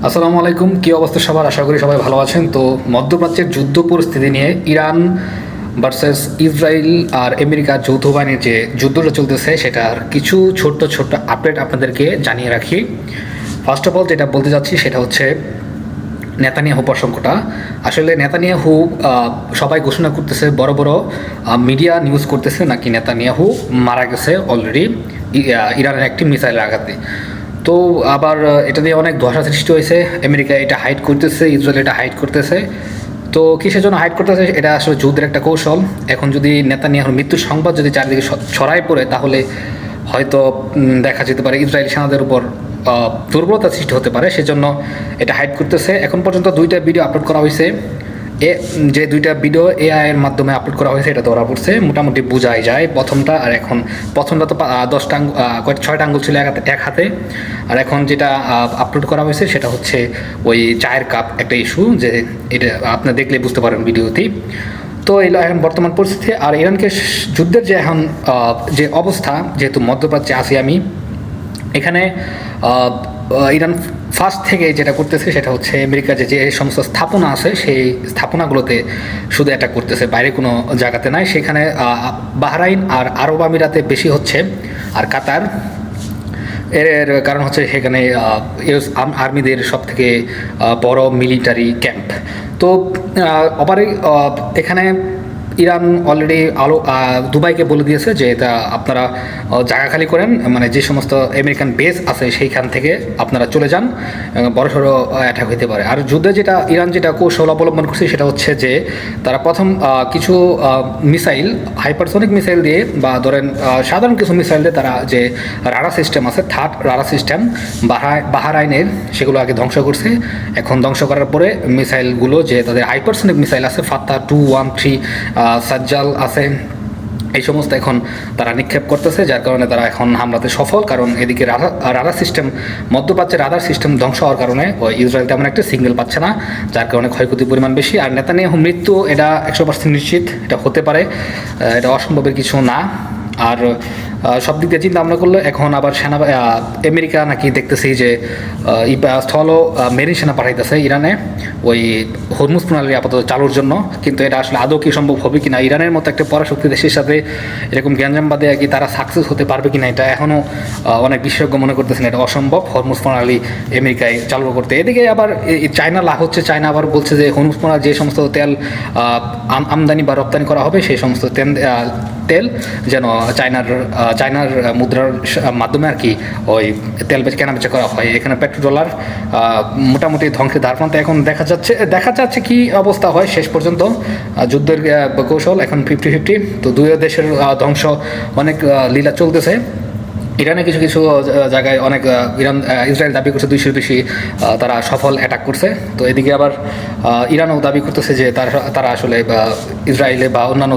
আসসালামু আলাইকুম। কী অবস্থা সবার? আশা করি সবাই ভালো আছেন। তো মধ্যপ্রাচ্যের যুদ্ধ পরিস্থিতি নিয়ে ইরান ভার্সেস ইসরায়েল আর আমেরিকার যৌথ বাহিনীর যে যুদ্ধটা চলতেছে সেটার কিছু ছোট্ট ছোট্ট আপডেট আপনাদেরকে জানিয়ে রাখি। ফার্স্ট অফ অল যেটা বলতে যাচ্ছি সেটা হচ্ছে নেতানিয়াহু প্রসঙ্গটা। আসলে নেতানিয়াহু সবাই ঘোষণা করতেছে, বড় বড় মিডিয়া নিউজ করতেছে নাকি নেতানিয়াহু মারা গেছে অলরেডি ইরানের একটি মিসাইলের আঘাতে। তো আবার এটা দিয়ে অনেক ধোঁয়াশা সৃষ্টি হয়েছে। আমেরিকা এটা হাইড করতেছে, ইসরায়েল এটা হাইড করতেছে। তো কিসের জন্য হাইড করতেছে এটা আসলে যুদ্ধের একটা কৌশল। এখন যদি নেতানিয়াহুর মৃত্যুর সংবাদ যদি চারিদিকে ছড়ায় পড়ে তাহলে হয়তো দেখা যেতে পারে ইসরায়েলি সেনাদের উপর দুর্বলতা সৃষ্টি হতে পারে, সেজন্য এটা হাইড করতেছে। এখন পর্যন্ত দুইটা ভিডিও আপলোড করা হয়েছে। যে দুইটা ভিডিও এআই এর মাধ্যমে আপলোড করা হয়েছে এটা ধরা পড়ছে, মোটামুটি বোঝাই যায় প্রথমটা। আর এখন প্রথমটা তো 10টা 6টা আঙ্গুল ছিল এক হাতে, আর এখন যেটা আপলোড করা হয়েছে সেটা হচ্ছে ওই চায়ের কাপ একটা ইস্যু, যে এটা আপনি দেখলে বুঝতে পারেন ভিডিওতেই। তো এই এখন বর্তমান পরিস্থিতি আর ইরানকে যুদ্ধের যে এখন যে অবস্থা, যেহেতু মধ্যপ্রাচ্যে আছি আমি, এখানে ইরান ফার্স্ট থেকে যেটা করতেছে সেটা হচ্ছে আমেরিকার যে সমস্ত স্থাপনা আছে সেই স্থাপনাগুলোতে শুধু অ্যাটাক করতেছে, বাইরে কোনো জায়গাতে নাই। সেখানে বাহরাইন আর আরব আমিরাতে বেশি হচ্ছে, আর কাতার। এর কারণ হচ্ছে সেখানে আর্মিদের সব থেকে বড় মিলিটারি ক্যাম্প। তো এখানে ইরান অলরেডি দুবাইকে বলে দিয়েছে যে এটা আপনারা জায়গা খালি করেন, মানে যে সমস্ত আমেরিকান বেস আছে সেইখান থেকে আপনারা চলে যান, বড়সড় অ্যাটাক হতে পারে। আর যুদ্ধে যেটা ইরান যেটা কৌশল অবলম্বন করছে সেটা হচ্ছে যে তারা প্রথম কিছু মিসাইল, হাইপারসনিক মিসাইল দিয়ে বা ধরেন সাধারণ কিছু মিসাইল দিয়ে তারা যে রাডার সিস্টেম আছে, থার্ড রাডার সিস্টেম বাহরাইনের, সেগুলো আগে ধ্বংস করছে। এখন ধ্বংস করার পরে মিসাইলগুলো যে তাদের হাইপারসনিক মিসাইল আছে, ফাত্তা 213 সাজ্জাল আছে, এই সমস্ত এখন তারা নিক্ষেপ করতেছে, যার কারণে তারা এখন হামলাতে সফল। কারণ এদিকে রাডার সিস্টেম, মধ্যপ্রাচ্যের রাডার সিস্টেম ধ্বংস হওয়ার কারণে ইসরায়েল তেমন একটা সিগন্যাল পাচ্ছে না, যার কারণে ক্ষয়ক্ষতির পরিমাণ বেশি। আর নেতানিয়াহু মৃত্যু এটা 100% নিশ্চিত, এটা হতে পারে, এটা অসম্ভবের কিছু না। আর সব দিক দিয়ে চিন্তা ভাবনা করলে এখন আবার আমেরিকা নাকি দেখতেছি যে স্থল মেরিন সেনা পাঠাইতেছে ইরানে ওই হরমুজ প্রণালী আপাতত চালুর জন্য। কিন্তু এটা আসলে আদৌ কি সম্ভব হবে কিনা, ইরানের মতো একটা পরাশক্তি দেশের সাথে এরকম গ্যাঞ্জামবাদে আর কি তারা সাকসেস হতে পারবে কিনা, এটা এখনও অনেক বিশেষজ্ঞ মনে করতেছেন এটা অসম্ভব হরমুজ প্রণালী আমেরিকায় চালু করতে। এদিকে আবার চায়না লাভ হচ্ছে, চায়না আবার বলছে যে হরমুজ প্রণালী যে সমস্ত তেল আমদানি বা রপ্তানি করা হবে সেই সমস্ত তেল যেন চায়নার মুদ্রার মাধ্যমে আর কি ওই তেল কেনাবেচা করা হয়। এখানে পেট্রো ডলার মোটামুটি ধ্বংসের ধারপ্রান্তে এখন দেখা যাচ্ছে কি অবস্থা হয় শেষ পর্যন্ত। যুদ্ধের কৌশল এখন 50-50, তো দুই দেশের ধ্বংস অনেক লীলা চলতেছে। ইরানে কিছু কিছু জায়গায় অনেক ইসরায়েল দাবি করছে 200-র বেশি তারা সফল অ্যাটাক করছে। তো এদিকে আবার ইরানও দাবি করতেছে যে তারা আসলে ইসরায়েলে বা অন্যান্য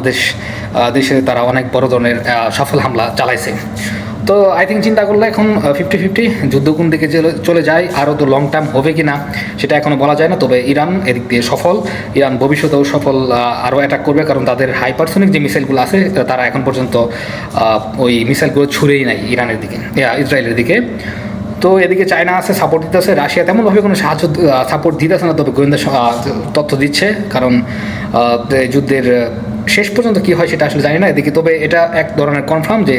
দেশে তারা অনেক বড় ধরনের সফল হামলা চালাইছে। তো আই থিঙ্ক চিন্তা করলে এখন 50-50 যুদ্ধ কোন দিকে চলে যায়, আরও তো লং টার্ম হবে কি না সেটা এখনও বলা যায় না। তবে ইরান এদিক দিয়ে সফল, ইরান ভবিষ্যতেও সফল আরও অ্যাটাক করবে, কারণ তাদের হাইপারসনিক যে মিসাইলগুলো আছে তারা এখন পর্যন্ত ওই মিসাইলগুলো ছুঁড়েই নাই ইরানের দিকে, ইসরায়েলের দিকে। তো এদিকে চায়না আছে, সাপোর্ট দিতেছে, রাশিয়া তেমনভাবে কোনো সাপোর্ট দিতেছে না, তবে গোয়েন্দা তথ্য দিচ্ছে, কারণ যুদ্ধের শেষ পর্যন্ত কী হয় সেটা আসলে জানি না এদিকে। তবে এটা এক ধরনের কনফার্ম যে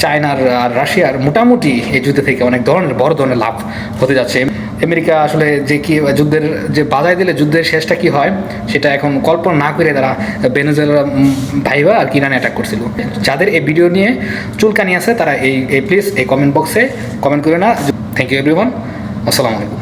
চায়নার আর রাশিয়ার মোটামুটি এই যুদ্ধ থেকে অনেক ধরনের বড় ধরনের লাভ হতে যাচ্ছে। আমেরিকা আসলে যে কি যুদ্ধের যে বাজায় দিলে যুদ্ধের শেষটা কি হয় সেটা এখন কল্পনা না করে তারা ভেনেজুয়েলা ভাইবা আর কি ইরানে অ্যাটাক করছিল। যাদের এই ভিডিও নিয়ে চুলকানি আছে তারা এই প্লিজ এই কমেন্ট বক্সে কমেন্ট করে না। থ্যাংক ইউ এভরিওয়ান, আসসালামু আলাইকুম।